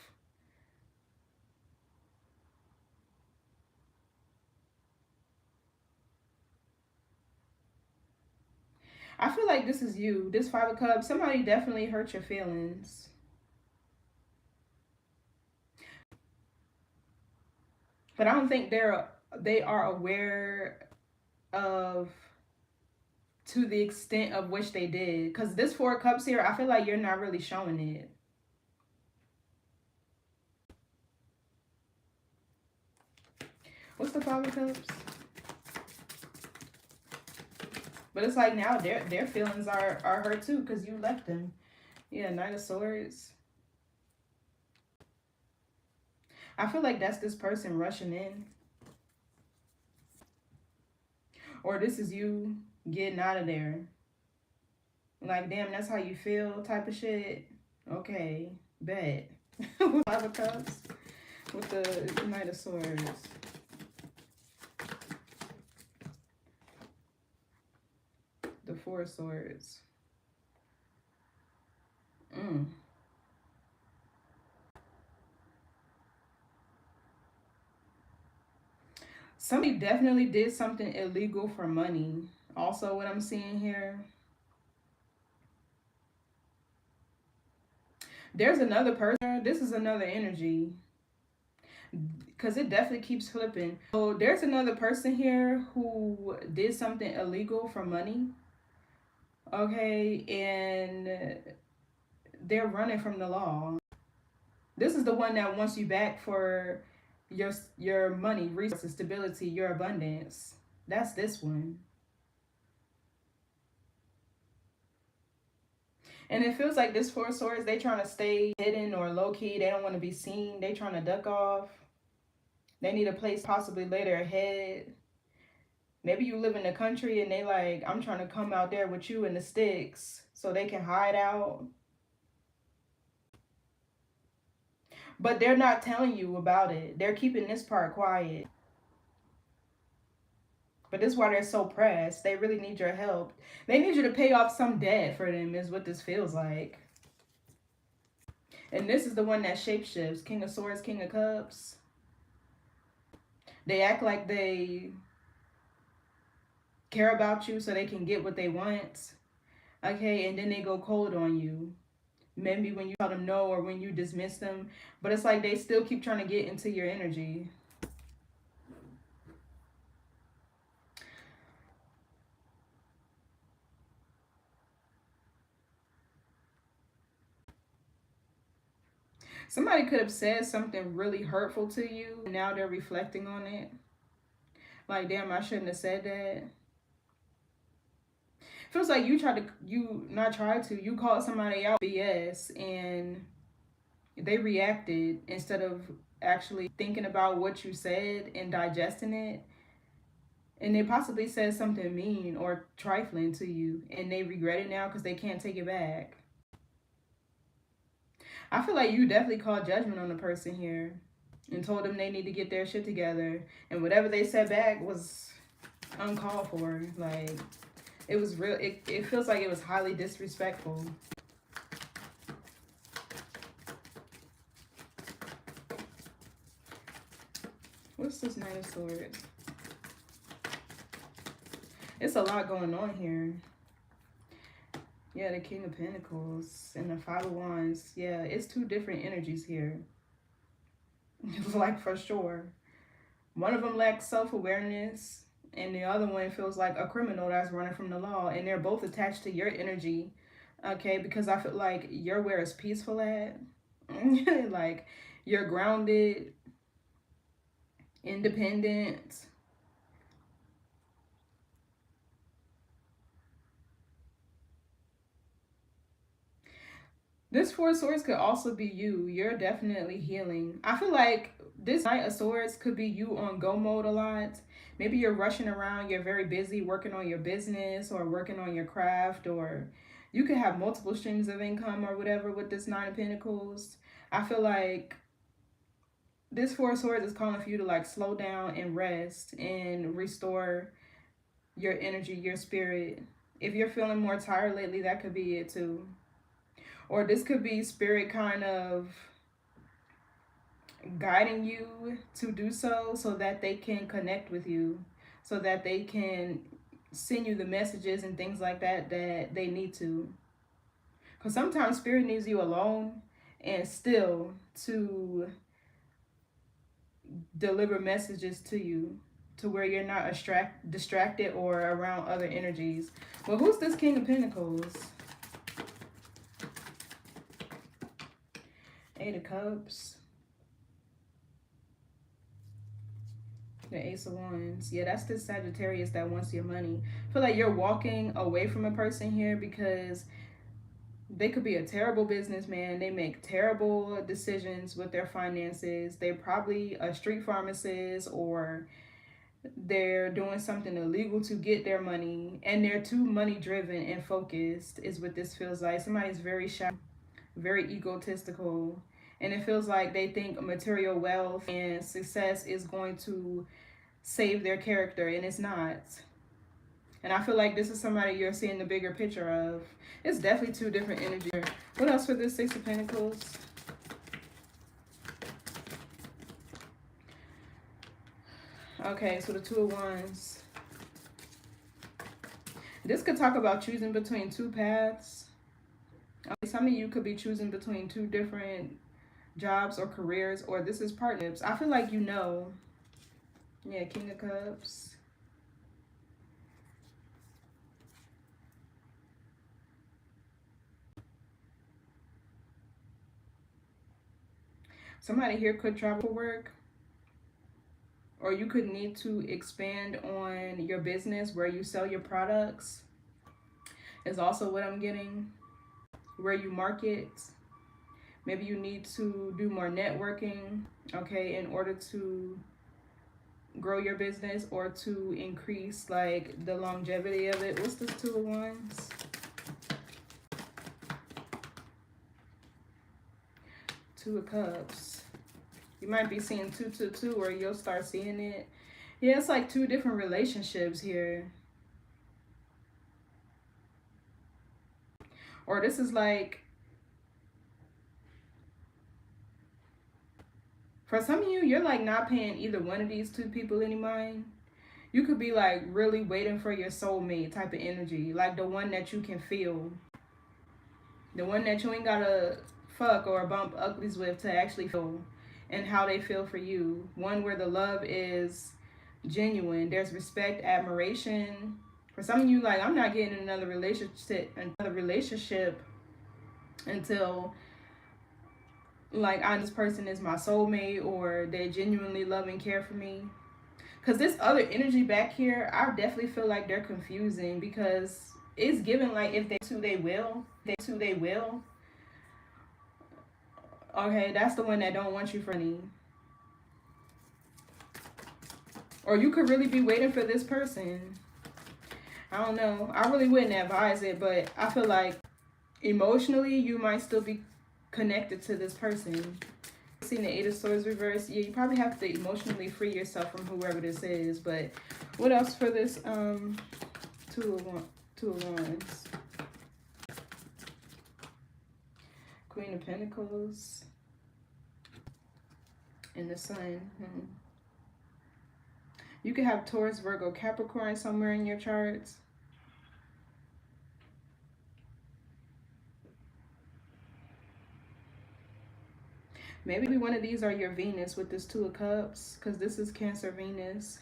I feel like this is you. This Five of Cups, somebody definitely hurt your feelings. But I don't think they are aware of to the extent of which they did. Because this Four of Cups here, I feel like you're not really showing it. What's the Five of Cups? But it's like now their feelings are hurt too because you left them. Knight of Swords. I feel like that's this person rushing in. Or this is you getting out of there. Like, damn, that's how you feel type of shit. Okay, bet. Five of Cups with the Knight of Swords. The Four of Swords. Somebody definitely did something illegal for money. Also, what I'm seeing here. There's another person. This is another energy. Because it definitely keeps flipping. So there's another person here who did something illegal for money. Okay, and they're running from the law. This is the one that wants you back for your money, resources, stability, your abundance. That's this one. And it feels like this Four of Swords, they trying to stay hidden or low-key. They don't want to be seen. They trying to duck off. They need a place possibly lay their head. Maybe you live in the country and they like, I'm trying to come out there with you in the sticks so they can hide out. But they're not telling you about it. They're keeping this part quiet. But this is why they're so pressed. They really need your help. They need you to pay off some debt for them is what this feels like. And this is the one that shapeshifts. King of Swords, King of Cups. They act like they care about you so they can get what they want. Okay, and then they go cold on you. Maybe when you tell them no or when you dismiss them. But it's like they still keep trying to get into your energy. Somebody could have said something really hurtful to you. And now they're reflecting on it. Like, damn, I shouldn't have said that. Feels like you called somebody out BS and they reacted instead of actually thinking about what you said and digesting it. And they possibly said something mean or trifling to you and they regret it now because they can't take it back. I feel like you definitely called judgment on the person here and told them they need to get their shit together. And whatever they said back was uncalled for. Like, it was real. It feels like it was highly disrespectful. What's this Knight of Swords? It's a lot going on here. Yeah, the King of Pentacles and the Five of Wands. Yeah, it's two different energies here. Like, for sure. One of them lacks self-awareness. And the other one feels like a criminal that's running from the law. And they're both attached to your energy. Okay, because I feel like you're where it's peaceful at. Like, you're grounded. independent. This Four of Swords could also be you. You're definitely healing. I feel like this Knight of Swords could be you on go mode a lot. Maybe you're rushing around. You're very busy working on your business or working on your craft, or you could have multiple streams of income or whatever with this Nine of Pentacles. I feel like this Four of Swords is calling for you to like slow down and rest and restore your energy, your spirit. If you're feeling more tired lately, that could be it too. Or this could be spirit kind of guiding you to do so that they can connect with you, so that they can send you the messages and things like that that they need to. Because sometimes spirit needs you alone and still to deliver messages to you, to where you're not distracted or around other energies. Well, who's this King of Pentacles? Eight of Cups. The Ace of Wands. Yeah, that's the Sagittarius that wants your money. I feel like you're walking away from a person here because they could be a terrible businessman. They make terrible decisions with their finances. They're probably a street pharmacist, or they're doing something illegal to get their money. And they're too money driven and focused is what this feels like. Somebody's very shy, very egotistical. And it feels like they think material wealth and success is going to save their character, and it's not. And I feel like this is somebody you're seeing the bigger picture of. It's definitely two different energies. What else for this Six of Pentacles? Okay, so the Two of Wands. This could talk about choosing between two paths. Some of you could be choosing between two different jobs or careers, or this is partnerships. I feel like you know. Yeah, King of Cups. Somebody here could travel for work, or you could need to expand on your business where you sell your products is also what I'm getting. Where you market. Maybe you need to do more networking, okay, in order to grow your business or to increase like the longevity of it. What's this Two of Wands? Two of Cups. You might be seeing 222, or you'll start seeing it. Yeah, it's like two different relationships here. Or this is like, for some of you, you're like not paying either one of these two people any mind. You could be like really waiting for your soulmate type of energy. Like the one that you can feel. The one that you ain't gotta fuck or bump uglies with to actually feel. And how they feel for you. One where the love is genuine. There's respect, admiration. For some of you, like, I'm not getting another relationship until like this person is my soulmate, or they genuinely love and care for me. Because this other energy back here, I definitely feel like they're confusing, because it's given like if they do, they will. They will. Okay, that's the one that don't want you for any. Or you could really be waiting for this person. I don't know. I really wouldn't advise it, but I feel like emotionally you might still be connected to this person. Seeing the Eight of Swords reverse, yeah, you probably have to emotionally free yourself from whoever this is. But what else for this Two of Wands? Queen of Pentacles and the Sun. You could have Taurus, Virgo, Capricorn somewhere in your charts. Maybe one of these are your Venus with this Two of Cups, because this is Cancer Venus.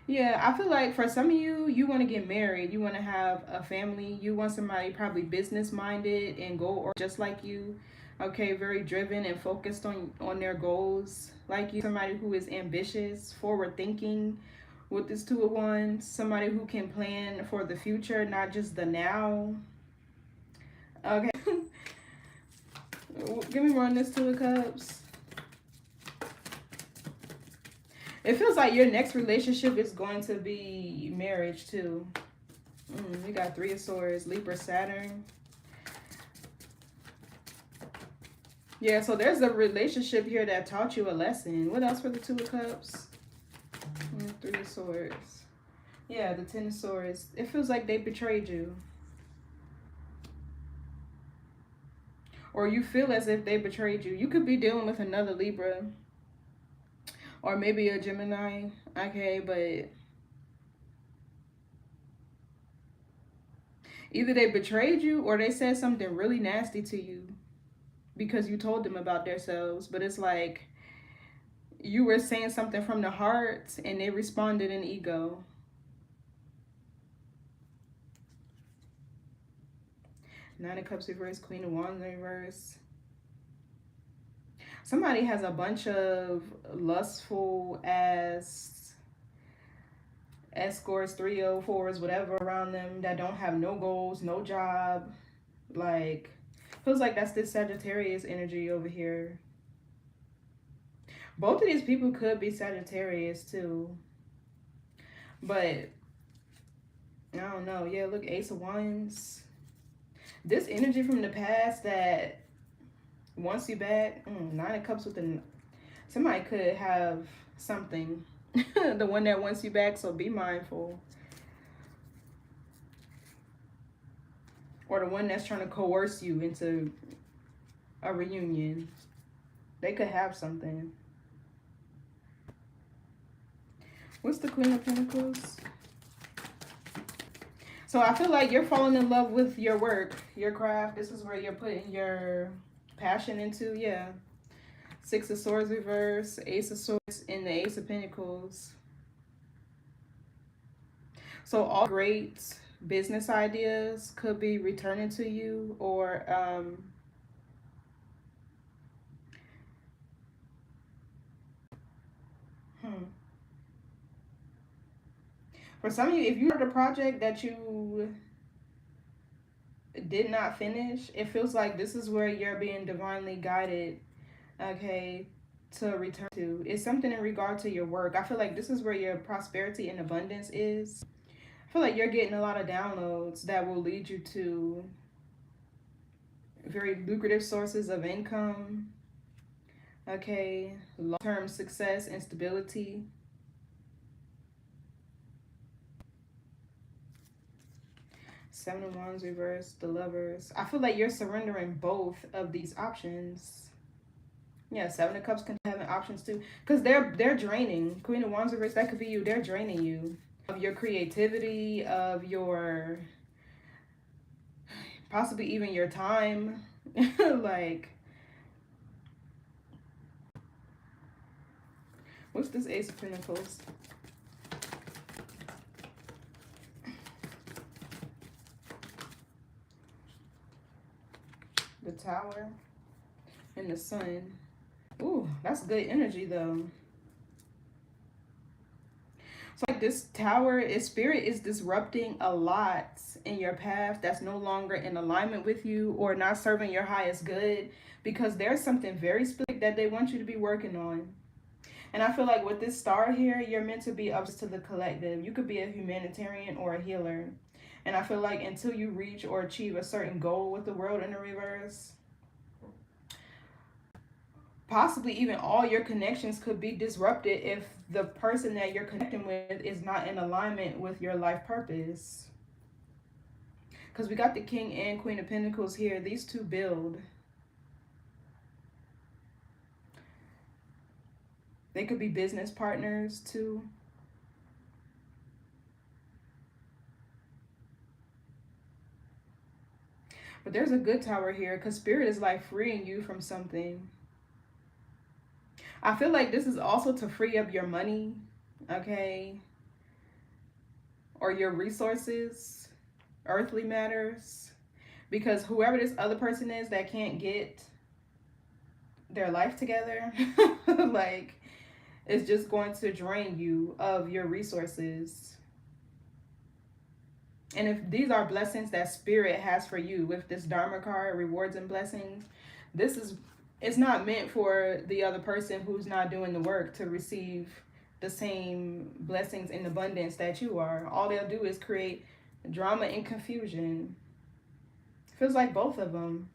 Yeah, I feel like for some of you, you want to get married. You want to have a family. You want somebody probably business-minded and goal or just like you. Okay, very driven and focused on their goals. Like you, somebody who is ambitious, forward thinking with this Two of Wands. Somebody who can plan for the future, not just the now. Okay. Give me more on this Two of Cups. It feels like your next relationship is going to be marriage too. We got Three of Swords, Libra, Saturn. Yeah, so there's a relationship here that taught you a lesson. What else for the Two of Cups? Three of Swords. Yeah, the Ten of Swords. It feels like they betrayed you. Or you feel as if they betrayed you. You could be dealing with another Libra. Or maybe a Gemini. Okay, but either they betrayed you or they said something really nasty to you because you told them about themselves. But it's like you were saying something from the heart and they responded in ego. Nine of Cups reverse, Queen of Wands reverse. Somebody has a bunch of lustful ass escorts, 304s, whatever around them that don't have no goals, no job. Like, feels like that's this Sagittarius energy over here. Both of these people could be Sagittarius too. But, I don't know. Yeah, look, Ace of Wands. This energy from the past that wants you back. Nine of Cups with the... Somebody could have something. The one that wants you back, so be mindful. Or the one that's trying to coerce you into a reunion. They could have something. What's the Queen of Pentacles? So I feel like you're falling in love with your work, your craft. This is where you're putting your passion into. Yeah. Six of Swords reverse, Ace of Swords, and the Ace of Pentacles. So all great business ideas could be returning to you, or for some of you, if you had a project that you did not finish, it feels like this is where you're being divinely guided, okay, to return to. It's something in regard to your work. I feel like this is where your prosperity and abundance is. I feel like you're getting a lot of downloads that will lead you to very lucrative sources of income, okay, long-term success and stability. Seven of Wands reverse, the Lovers. I feel like you're surrendering both of these options. Yeah, Seven of Cups can have options too, because they're draining. Queen of Wands reverse, that could be you. They're draining you of your creativity, of your possibly even your time. Like, what's this Ace of Pentacles? The Tower and the Sun. Ooh, that's good energy though. So like this Tower, Spirit is disrupting a lot in your path that's no longer in alignment with you or not serving your highest good, because there's something very specific that they want you to be working on. And I feel like with this star here, you're meant to be up to the collective. You could be a humanitarian or a healer. And I feel like until you reach or achieve a certain goal with the World in the reverse, possibly even all your connections could be disrupted if the person that you're connecting with is not in alignment with your life purpose. Because we got the King and Queen of Pentacles here. These two build. They could be business partners too. But there's a good Tower here because Spirit is like freeing you from something. I feel like this is also to free up your money, okay? Or your resources, earthly matters. Because whoever this other person is that can't get their life together, like, it's just going to drain you of your resources. And if these are blessings that spirit has for you with this Dharma card, rewards and blessings, it's not meant for the other person who's not doing the work to receive the same blessings in abundance that you are. All they'll do is create drama and confusion. Feels like both of them.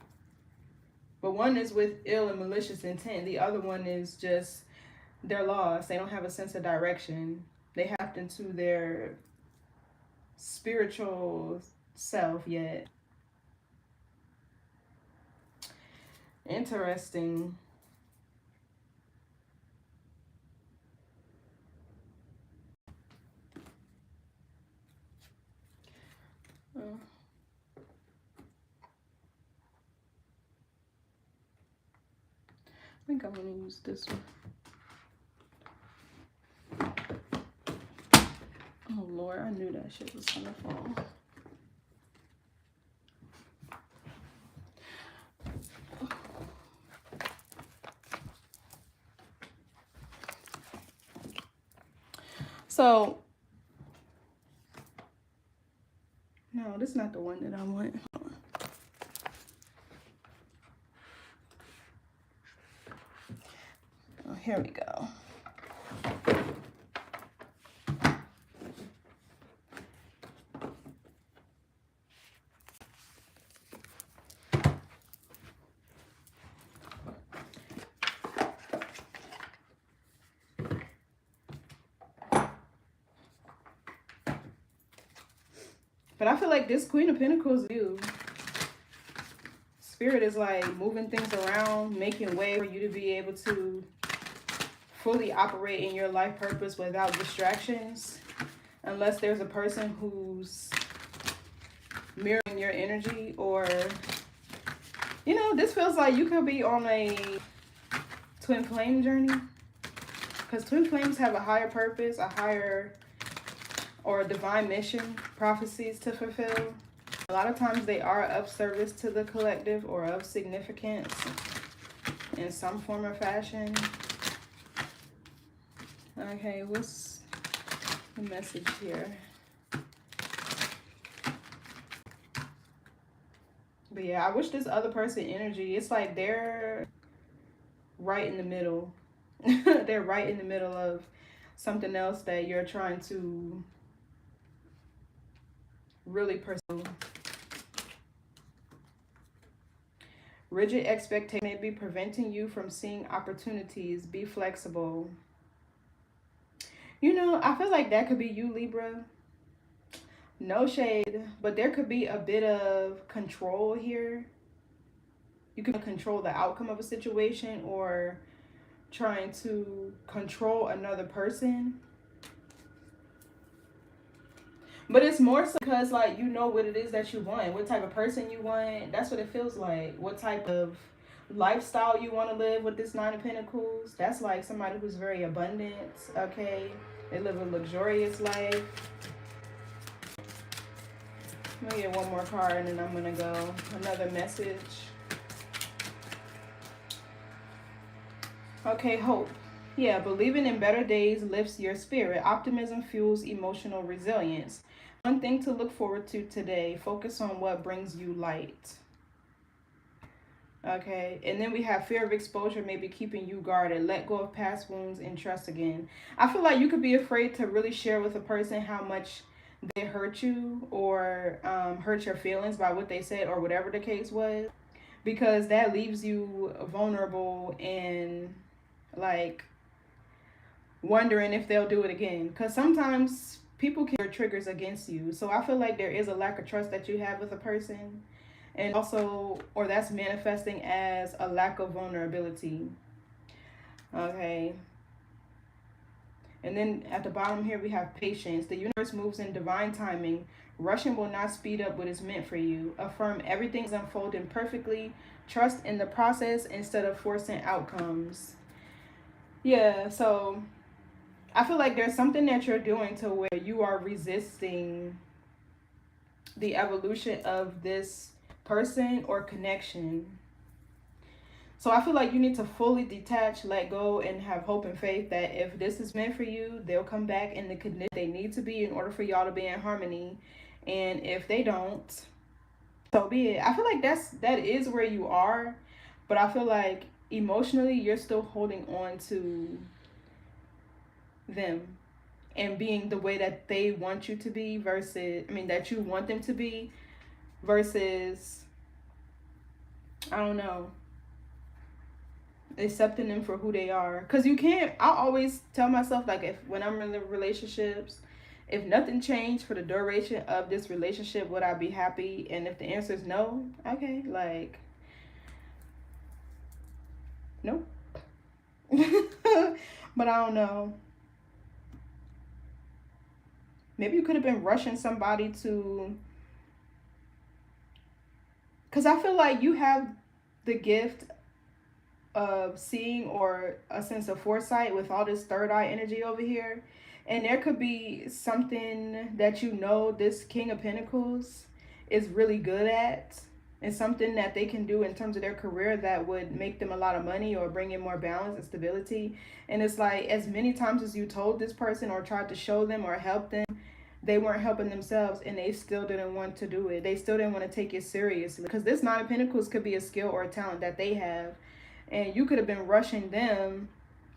But one is with ill and malicious intent. The other one is just, they're lost. They don't have a sense of direction. They haven't into their spiritual self yet. Interesting. I think I'm going to use this one. Oh, Lord, I knew that shit was going to fall. So, no, this is not the one that I want. Oh, here we go. But I feel like this Queen of Pentacles is you. Spirit is like moving things around, making way for you to be able to fully operate in your life purpose without distractions. Unless there's a person who's mirroring your energy, or, you know, this feels like you could be on a twin flame journey. Because twin flames have a higher purpose, a higher or a divine mission, prophecies to fulfill. A lot of times they are of service to the collective or of significance in some form or fashion. Okay, what's the message here? But yeah, I wish this other person energy, it's like they're right in the middle. They're right in the middle of something else that you're trying to really pursue. Rigid expectation may be preventing you from seeing opportunities. Be flexible. You know, I feel like that could be you, Libra. No shade, but there could be a bit of control here. You can control the outcome of a situation or trying to control another person. But it's more so because, like, you know what it is that you want, what type of person you want. That's what it feels like. What type of lifestyle you want to live with this Nine of Pentacles. That's like somebody who's very abundant, okay? They live a luxurious life. Let me get one more card and then I'm going to go. Another message. Okay, hope. Yeah, believing in better days lifts your spirit. Optimism fuels emotional resilience. One thing to look forward to today. Focus on what brings you light. Okay, and then we have fear of exposure maybe keeping you guarded. Let go of past wounds and trust again. I feel like you could be afraid to really share with a person how much they hurt you or hurt your feelings by what they said or whatever the case was. Because that leaves you vulnerable and like wondering if they'll do it again. Because sometimes people can use triggers against you. So I feel like there is a lack of trust that you have with a person. And also, or that's manifesting as a lack of vulnerability. Okay. And then at the bottom here, we have patience. The universe moves in divine timing. Rushing will not speed up what is meant for you. Affirm everything is unfolding perfectly. Trust in the process instead of forcing outcomes. Yeah, so I feel like there's something that you're doing to where you are resisting the evolution of this person or connection. So I feel like you need to fully detach, let go, and have hope and faith that if this is meant for you, they'll come back in the condition they need to be in order for y'all to be in harmony. And if they don't, so be it. I feel like that is where you are, but I feel like emotionally you're still holding on to them and being the way that they want you to be versus, I mean, that you want them to be versus, I don't know, accepting them for who they are. Because you can't, I always tell myself, like, if when I'm in the relationships, if nothing changed for the duration of this relationship, would I be happy? And if the answer is no, okay, like, nope. But I don't know. Maybe you could have been rushing somebody to, because I feel like you have the gift of seeing or a sense of foresight with all this third eye energy over here. And there could be something that you know this King of Pentacles is really good at, and something that they can do in terms of their career that would make them a lot of money or bring in more balance and stability. And it's like, as many times as you told this person or tried to show them or help them, they weren't helping themselves, and they still didn't want to do it. They still didn't want to take it seriously, because this Nine of Pentacles could be a skill or a talent that they have, and you could have been rushing them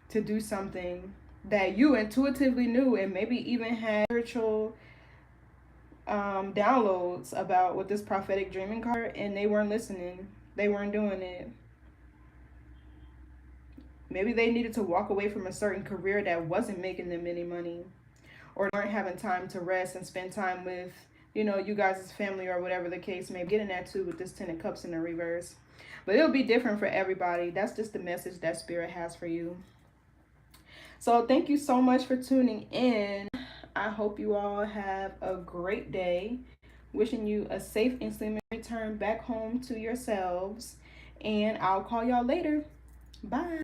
to do something that you intuitively knew and maybe even had spiritual downloads about with this prophetic dreaming card, and they weren't listening. They weren't doing it. Maybe they needed to walk away from a certain career that wasn't making them any money, or weren't having time to rest and spend time with, you know, you guys' family or whatever the case may be. Getting that too with this Ten of Cups in the reverse. But it'll be different for everybody. That's just the message that Spirit has for you. So thank you so much for tuning in. I hope you all have a great day. Wishing you a safe and seamless return back home to yourselves. And I'll call y'all later. Bye.